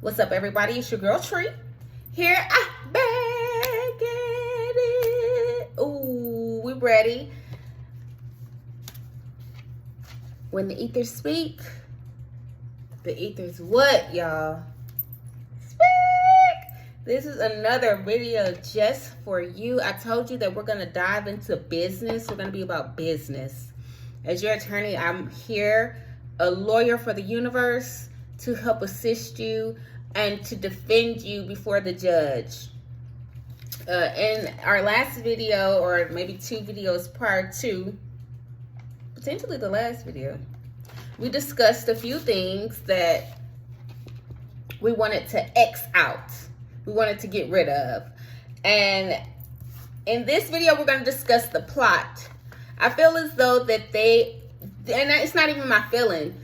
What's up, everybody? It's your girl Tree. Here I back at it. Ooh, we ready. When the ethers speak, the ethers what, y'all? Speak! This is another video just for you. I told you that we're going to dive into business. We're going to be about business. As your attorney, I'm here, a lawyer for the universe, to help assist you and to defend you before the judge. In our last video, or maybe 2 videos prior to, potentially the last video, we discussed a few things that we wanted to X out. We wanted to get rid of. And in this video, we're going to discuss the plot. I feel as though that and it's not even my feeling.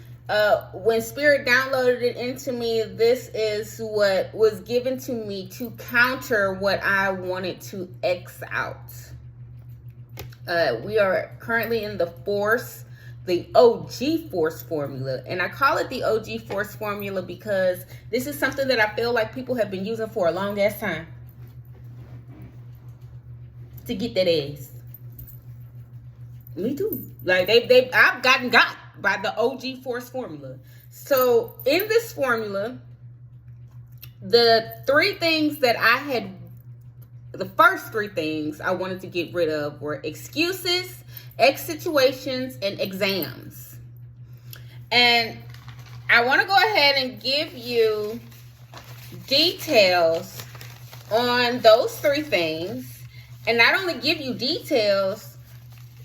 When Spirit downloaded it into me, this is what was given to me to counter what I wanted to X out. We are currently in the OG force formula. And I call it the OG force formula because this is something that I feel like people have been using for a long ass time to get that ass. Me too. Like I've gotten got by the OG force formula. So in this formula, the first 3 things I wanted to get rid of were excuses, X situations, and exams. And I want to go ahead and give you details on those 3 things. And not only give you details,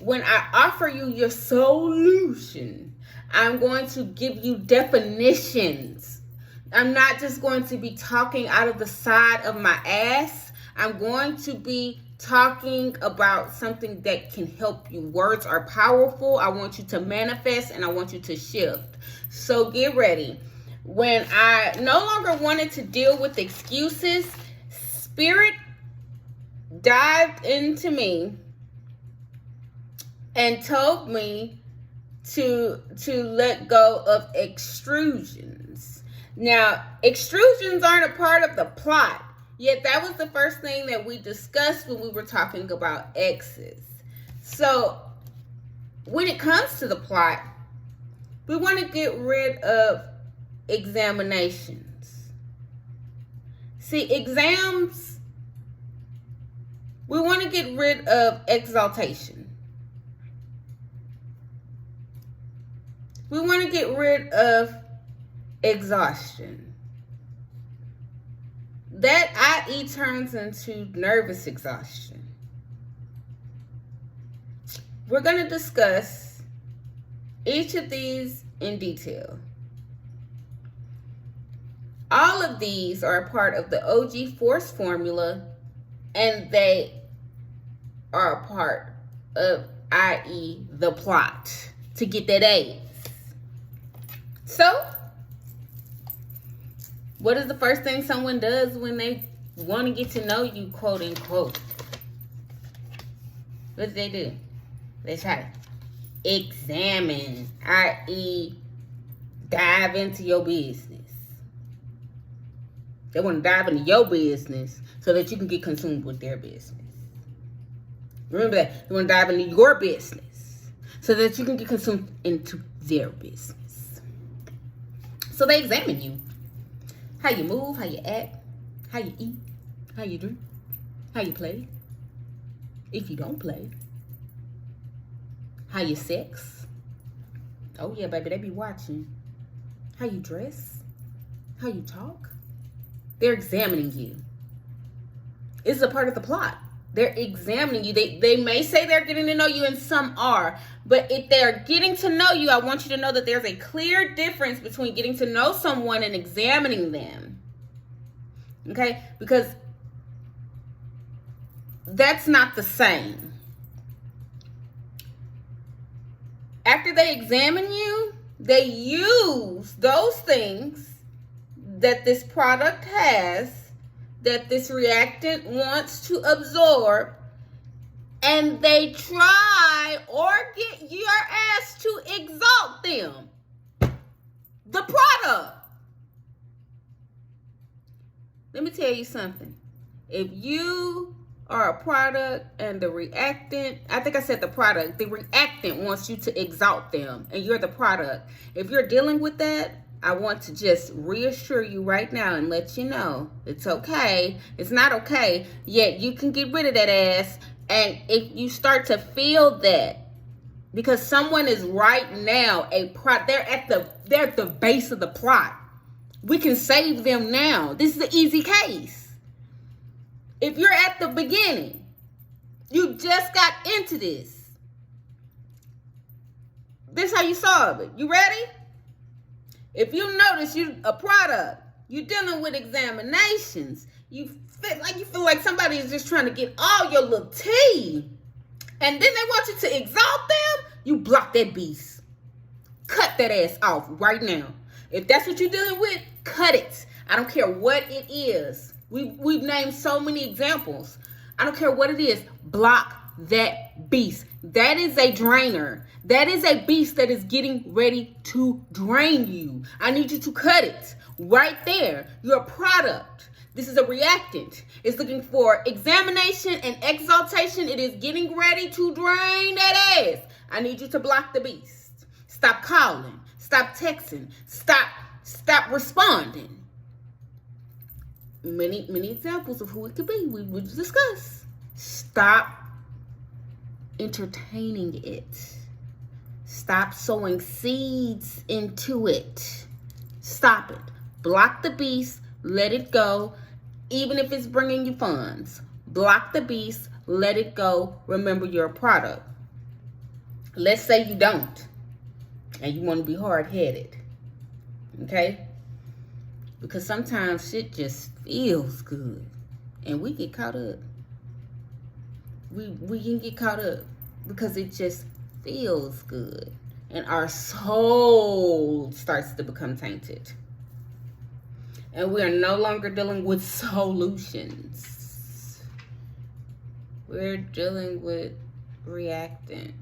when I offer you your solution, I'm going to give you definitions. I'm not just going to be talking out of the side of my ass. I'm going to be talking about something that can help you. Words are powerful. I want you to manifest and I want you to shift. So get ready. When I no longer wanted to deal with excuses, Spirit dived into me and told me to let go of extrusions. Now, extrusions aren't a part of the plot, yet that was the first thing that we discussed when we were talking about X's. So, when it comes to the plot, we want to get rid of examinations. See, exams, we want to get rid of exaltation. We want to get rid of exhaustion. That IE turns into nervous exhaustion. We're going to discuss each of these in detail. All of these are a part of the OG force formula, and they are a part of, i.e., the plot to get that A. So, what is the first thing someone does when they want to get to know you, quote unquote? What do? They try to examine, i.e., dive into your business. They want to dive into your business so that you can get consumed with their business. Remember that. They want to dive into your business so that you can get consumed into their business. So they examine you. How you move, how you act, how you eat, how you drink, how you play. If you don't play. How you sex. Oh yeah, baby, they be watching. How you dress, how you talk. They're examining you. It's a part of the plot. They're examining you. They may say they're getting to know you, and some are. But if they're getting to know you, I want you to know that there's a clear difference between getting to know someone and examining them. Okay? Because that's not the same. After they examine you, they use those things that this product has, that this reactant wants to absorb, and they try or get your ass to exalt them. The product. Let me tell you something. If you are a product and the reactant, I think I said the product, the reactant wants you to exalt them and you're the product. If you're dealing with that, I want to just reassure you right now and let you know it's okay. It's not okay, yet you can get rid of that ass. And if you start to feel that, because someone is right now they're at the base of the plot. We can save them now. This is an easy case. If you're at the beginning, you just got into this. This is how you solve it. You ready? If you notice you a product, you're dealing with examinations, you feel like somebody is just trying to get all your little tea, and then they want you to exalt them, you block that beast. Cut that ass off right now. If that's what you're dealing with, cut it. I don't care what it is. We've named so many examples. I don't care what it is. Block that beast. That is a drainer. That is a beast that is getting ready to drain you. I need you to cut it right there. You're a product. This is a reactant. It's looking for examination and exaltation. It is getting ready to drain that ass. I need you to block the beast. Stop calling. Stop texting. Stop responding. Many examples of who it could be. We would discuss. Stop entertaining it. Stop sowing seeds into it. Stop it. Block the beast. Let it go. Even if it's bringing you funds. Block the beast. Let it go. Remember, you're a product. Let's say you don't. And you want to be hard-headed. Okay? Because sometimes shit just feels good. And we get caught up. We can get caught up. Because it just feels good. And our soul starts to become tainted. And we are no longer dealing with solutions. We're dealing with reactants.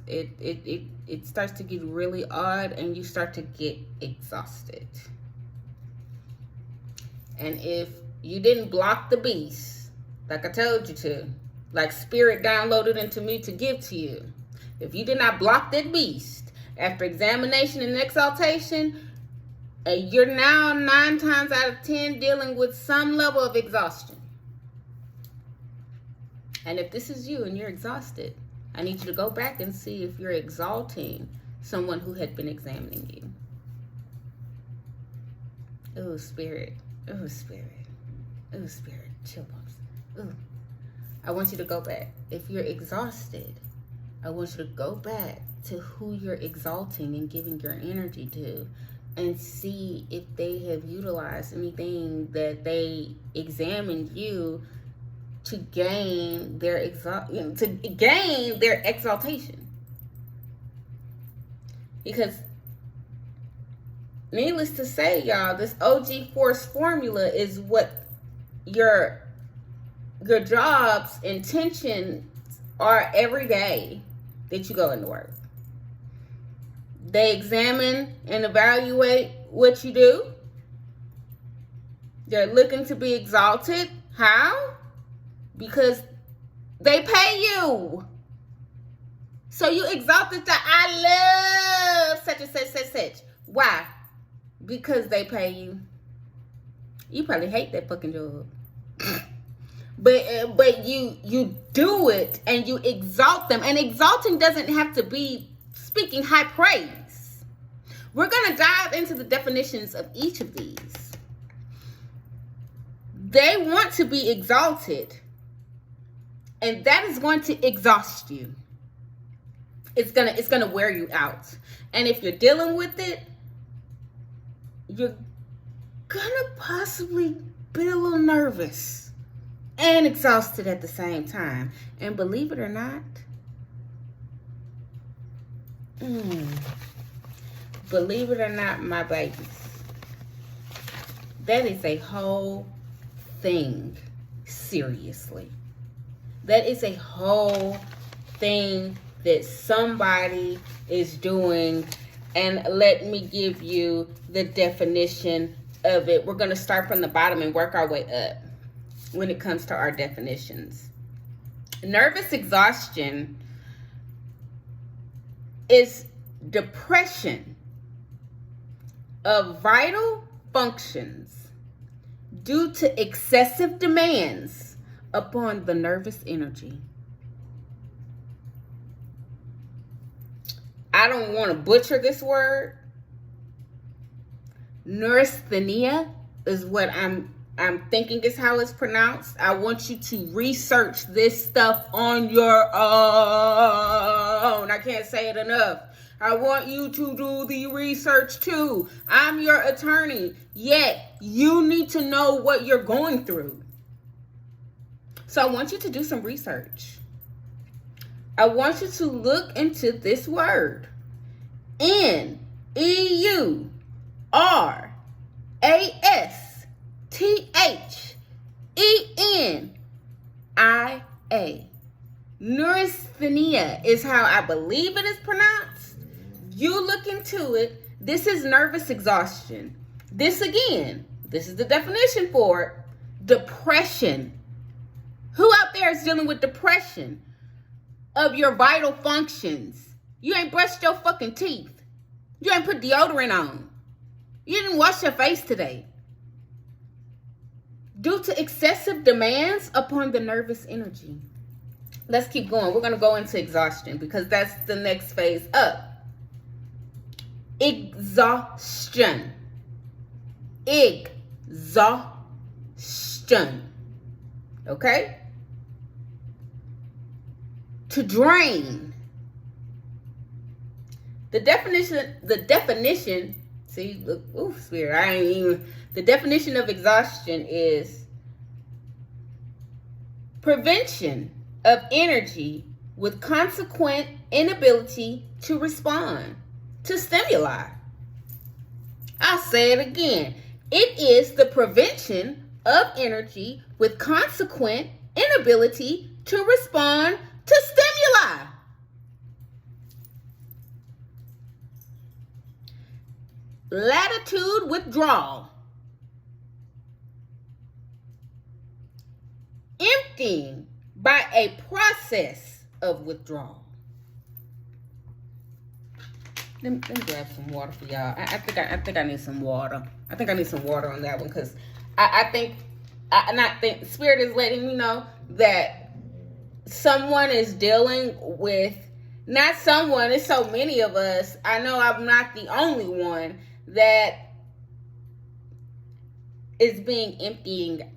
It starts to get really odd and you start to get exhausted. And if you didn't block the beast, like I told you to, like Spirit downloaded into me to give to you, if you did not block that beast after examination and exaltation, you're now 9 times out of 10 dealing with some level of exhaustion. And if this is you and you're exhausted, I need you to go back and see if you're exalting someone who had been examining you. Oh, Spirit. Oh, Spirit. Oh, Spirit. Chill bumps. Oh. I want you to go back. If you're exhausted, I want you to go back to who you're exalting and giving your energy to and see if they have utilized anything that they examined you to gain their exaltation. Because needless to say, y'all, this OG force formula is what your job's intentions are every day that you go into work. They examine and evaluate what you do. They're looking to be exalted. How? Because they pay you. So you exalted to I love such and such. Why? Because they pay you. You probably hate that fucking job. But you do it and you exalt them. And exalting doesn't have to be speaking high praise. We're going to dive into the definitions of each of these. They want to be exalted. And that is going to exhaust you. It's gonna wear you out. And if you're dealing with it, you're gonna possibly be a little nervous and exhausted at the same time. And believe it or not, believe it or not, my babies, that is a whole thing. Seriously. That is a whole thing that somebody is doing. And let me give you the definition of it, we're going to start from the bottom and work our way up when it comes to our definitions. Nervous exhaustion is depression of vital functions due to excessive demands upon the nervous energy. I don't want to butcher this word. Neurasthenia is what I'm thinking is how it's pronounced. I want you to research this stuff on your own. I can't say it enough. I want you to do the research too. I'm your attorney, yet you need to know what you're going through. So I want you to do some research. I want you to look into this word. Neurasthenia. Neurasthenia is how I believe it is pronounced. You look into it. This is nervous exhaustion. This is the definition for it. Depression. Who out there is dealing with depression of your vital functions? You ain't brushed your fucking teeth. You ain't put deodorant on. You didn't wash your face today. Due to excessive demands upon the nervous energy. Let's keep going. We're going to go into exhaustion because that's the next phase up. Exhaustion. Exhaustion. Okay? To drain. The definition, see, look, ooh, spirit, the definition of exhaustion is prevention of energy with consequent inability to respond to stimuli. I'll say it again. It is the prevention of energy with consequent inability to respond to stimuli. Latitude withdrawal. Emptying by a process of withdrawal. Let me grab some water for y'all. I think I need some water. I think I need some water on that one because I think Spirit is letting me know that someone is dealing with, not someone, it's so many of us. I know I'm not the only one that is being emptied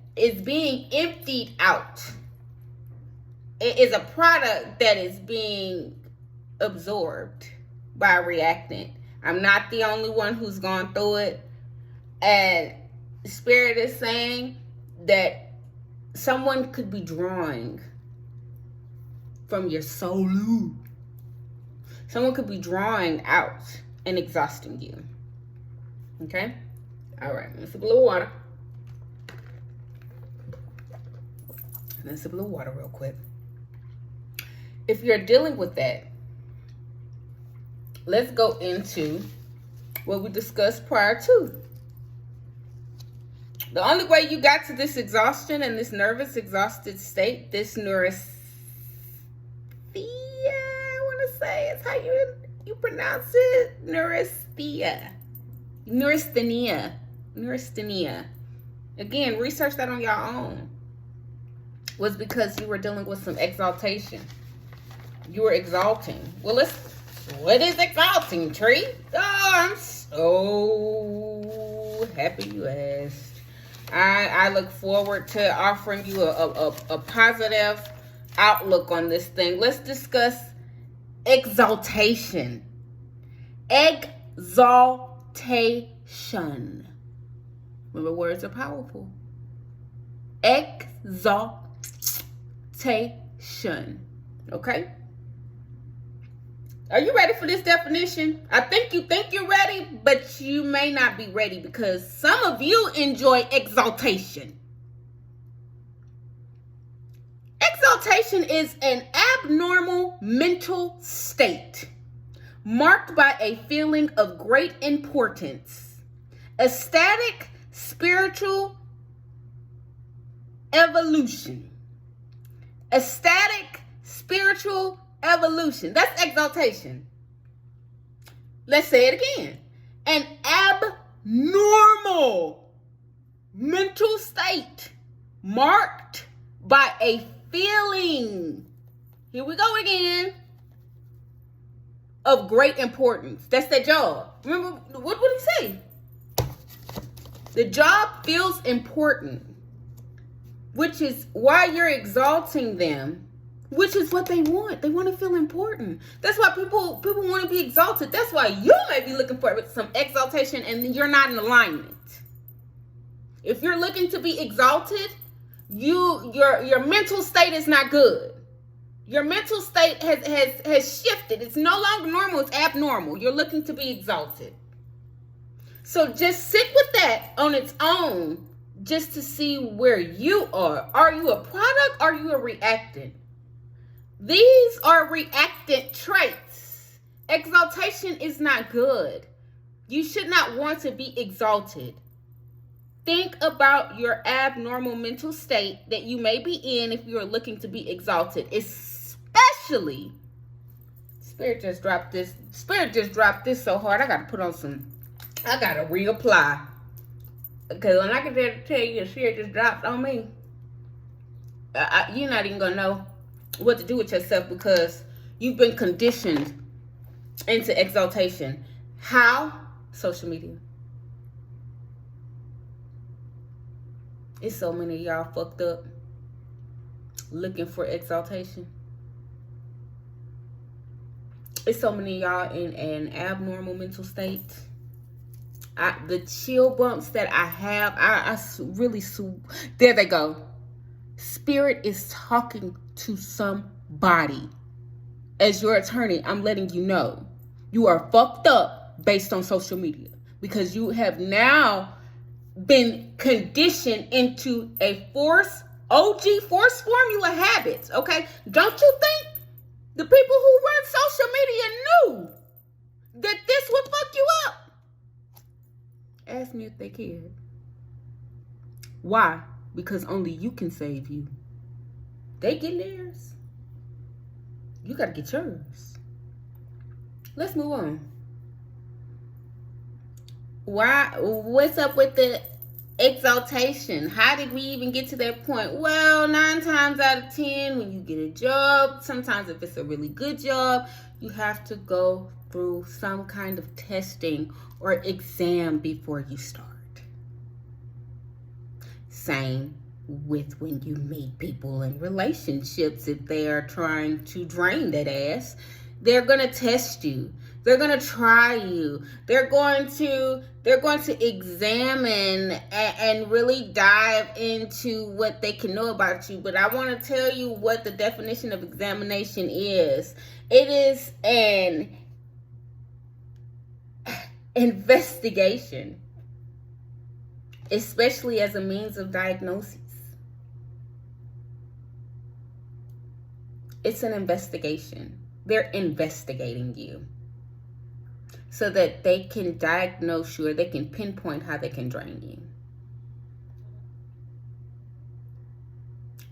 out. It is a product that is being absorbed by a reactant. I'm not the only one who's gone through it. And Spirit is saying that someone could be drawing from your soul. Someone could be drawing out and exhausting you. Okay? All right. Let's sip a little water. Let's sip a little water real quick. If you're dealing with that, let's go into what we discussed prior to. The only way you got to this exhaustion and this nervous exhausted state, this neurasthenia, I want to say is how you pronounce it. Neurasthenia. Again, research that on your own. Was because you were dealing with some exaltation. You were exalting. Well, what is exalting, Tree? Oh, I'm so happy you asked. I look forward to offering you a positive outlook on this thing. Let's discuss exaltation. Exaltation. Remember, words are powerful. Exaltation. Okay? Are you ready for this definition? I think you think you're ready, but you may not be ready because some of you enjoy exaltation. Exaltation is an abnormal mental state marked by a feeling of great importance, ecstatic spiritual evolution. Ecstatic spiritual evolution. That's exaltation. Let's say it again. An abnormal mental state marked by a feeling. Here we go again. Of great importance. That's their job. Remember, what did he say? The job feels important, which is why you're exalting them, which is what they want. They want to feel important. That's why people want to be exalted. That's why you may be looking for some exaltation and you're not in alignment. If you're looking to be exalted, your mental state is not good. Your mental state has shifted. It's no longer normal, it's abnormal. You're looking to be exalted. So just sit with that on its own just to see where you are. Are you a product? Are you a reactant? These are reactant traits. Exaltation is not good. You should not want to be exalted. Think about your abnormal mental state that you may be in if you are looking to be exalted. Especially, Spirit just dropped this so hard. I got to reapply. Because when I get there to tell you your Spirit just dropped on me, you're not even going to know what to do with yourself because you've been conditioned into exaltation. How? Social media. It's so many of y'all fucked up looking for exaltation. It's so many of y'all in an abnormal mental state. The chill bumps that I have, I really, there they go. Spirit is talking to somebody. As your attorney, I'm letting you know. You are fucked up based on social media. Because you have now been conditioned into a OG force formula habits, okay? Don't you think the people who run social media knew that this would fuck you up? Ask me if they cared. Why? Because only you can save you. They get theirs. You gotta get yours. Let's move on. What's up with the exaltation? How did we even get to that point? Well, 9 times out of 10, when you get a job, sometimes if it's a really good job, you have to go through some kind of testing or exam before you start. Same with when you meet people in relationships. If they are trying to drain that ass, they're going to test you. They're going to try you. They're going to examine and really dive into what they can know about you. But I want to tell you what the definition of examination is. It is an investigation, especially as a means of diagnosis. It's an investigation. They're investigating you so that they can diagnose you or they can pinpoint how they can drain you.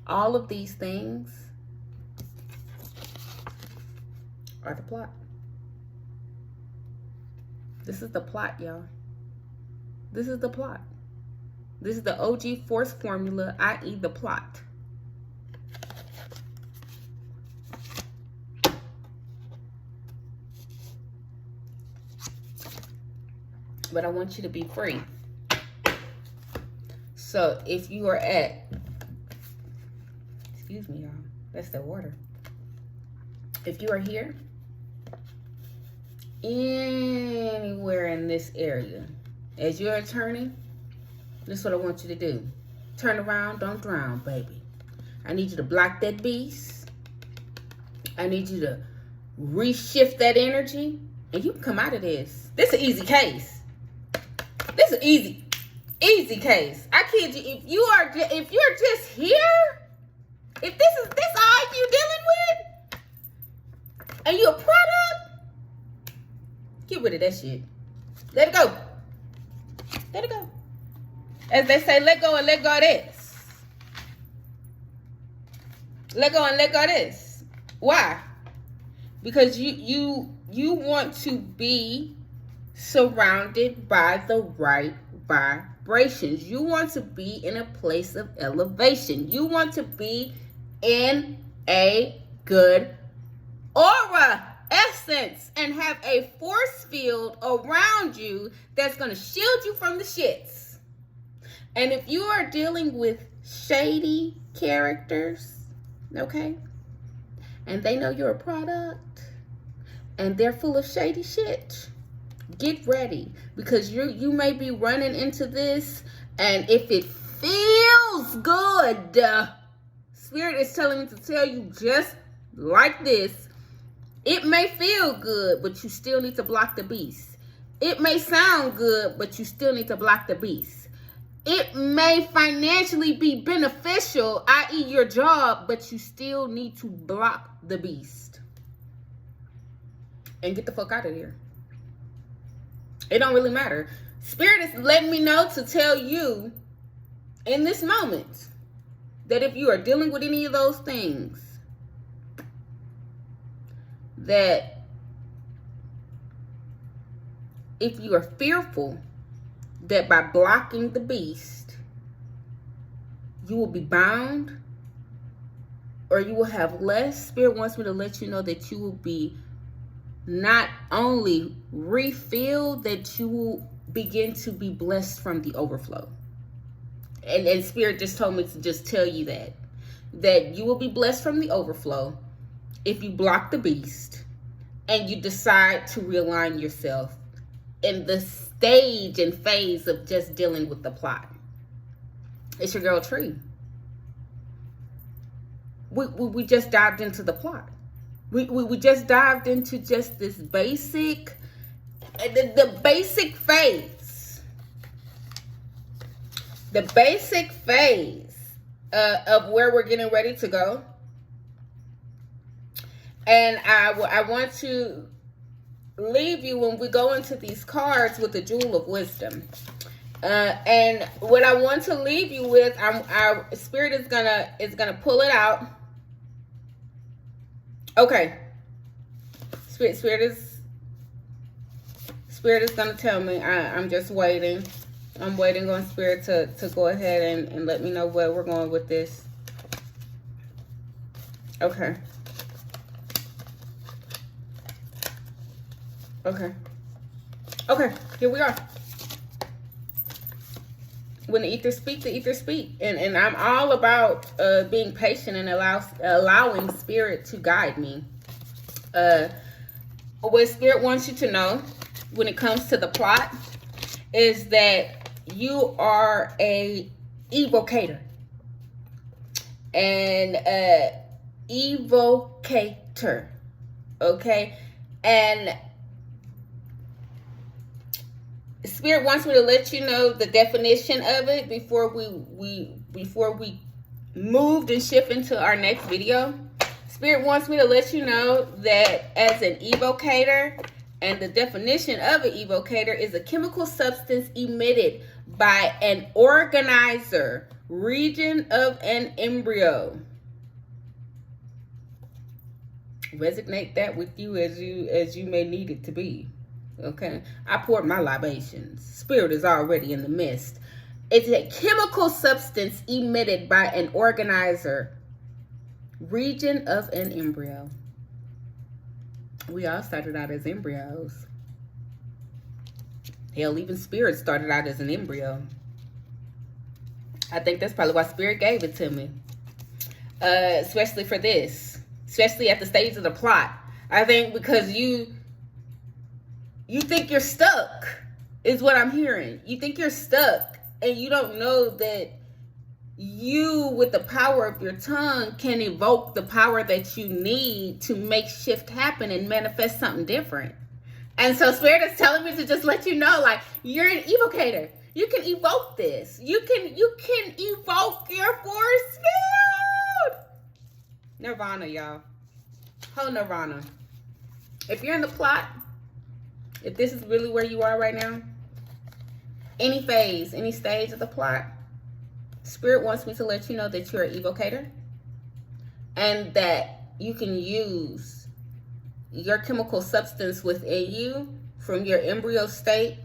All of these things are the plot. This is the plot, y'all. This is the plot. This is the OG force formula, i.e. the plot. But I want you to be free. So if you are excuse me, y'all, that's the water. If you are here, anywhere in this area, as your attorney, this is what I want you to do. Turn around, don't drown, baby. I need you to block that beast. I need you to reshift that energy, and you can come out of this. This is an easy case. This is an easy case. I kid you. If you're just here, if this all you dealing with, and you're a product, get rid of that shit. Let it go. Let it go. As they say, let go and let go of this. Let go and let go of this. Why? Because you want to be surrounded by the right vibrations. You want to be in a place of elevation. You want to be in a good aura essence and have a force field around you that's going to shield you from the shits. And if you are dealing with shady characters, okay, and they know you're a product and they're full of shady shit, get ready, because you may be running into this, and if it feels good, Spirit is telling me to tell you just like this. It may feel good, but you still need to block the beast. It may sound good, but you still need to block the beast. It may financially be beneficial, i.e. your job, but you still need to block the beast. And get the fuck out of here. It don't really matter. Spirit is letting me know to tell you in this moment that if you are dealing with any of those things, that if you are fearful that by blocking the beast, you will be bound or you will have less, Spirit wants me to let you know that you will be not only refilled, that you will begin to be blessed from the overflow. And Spirit just told me to just tell you that you will be blessed from the overflow if you block the beast and you decide to realign yourself in the stage and phase of just dealing with the plot. It's your girl Tree. We just dived into the plot. We just dived into just this basic, the basic phase. The basic phase of where we're getting ready to go. And I want to leave you when we go into these cards with the Jewel of Wisdom. And what I want to leave you with, our Spirit is gonna pull it out. Okay. Spirit is gonna tell me. I'm just waiting. I'm waiting on Spirit to go ahead and let me know where we're going with this. Okay. Okay, here we are. When the ether speak, the ether speak. And I'm all about being patient and allowing Spirit to guide me. What Spirit wants you to know when it comes to the plot is that you are a evocator. An evocator. Okay? And Spirit wants me to let you know the definition of it before we moved and shift into our next video. Spirit wants me to let you know that as an evocator, and the definition of an evocator is a chemical substance emitted by an organizer, region of an embryo. Resonate that with you as you may need it to be. Okay, I poured my libations. Spirit is already in the midst. It's a chemical substance emitted by an organizer, region of an embryo. We all started out as embryos. Hell, even Spirit started out as an embryo. I think that's probably why Spirit gave it to me. Especially for this. Especially at the stage of the plot. I think because you think you're stuck, is what I'm hearing. You think you're stuck, and you don't know that you, with the power of your tongue, can evoke the power that you need to make shift happen and manifest something different. And so Spirit is telling me to just let you know, like, you're an evocator. You can evoke this. You can evoke your force field. Nirvana, y'all. Whole Nirvana. If you're in the plot, if this is really where you are right now, any phase, any stage of the plot, Spirit wants me to let you know that you're an evocator and that you can use your chemical substance within you from your embryo state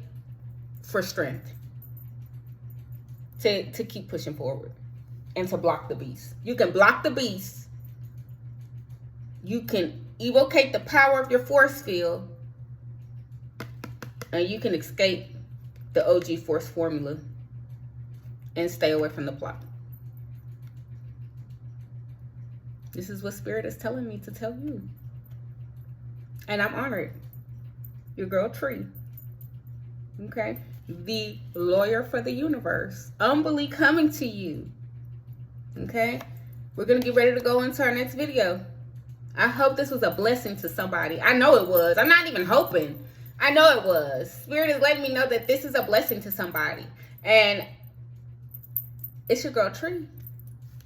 for strength to keep pushing forward and to block the beast. You can block the beast. You can evocate the power of your force field, and you can escape the OG force formula and stay away from the plot. This is what Spirit is telling me to tell you. And I'm honored. Your girl Tree. Okay? The lawyer for the universe. Humbly coming to you. Okay? We're going to get ready to go into our next video. I hope this was a blessing to somebody. I know it was. I'm not even hoping. I know it was. Spirit is letting me know that this is a blessing to somebody. And it's your girl Tree.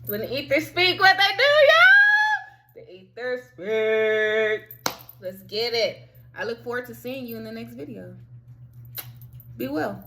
When the ethers speak, what they do, y'all? The ethers speak. Let's get it. I look forward to seeing you in the next video. Be well.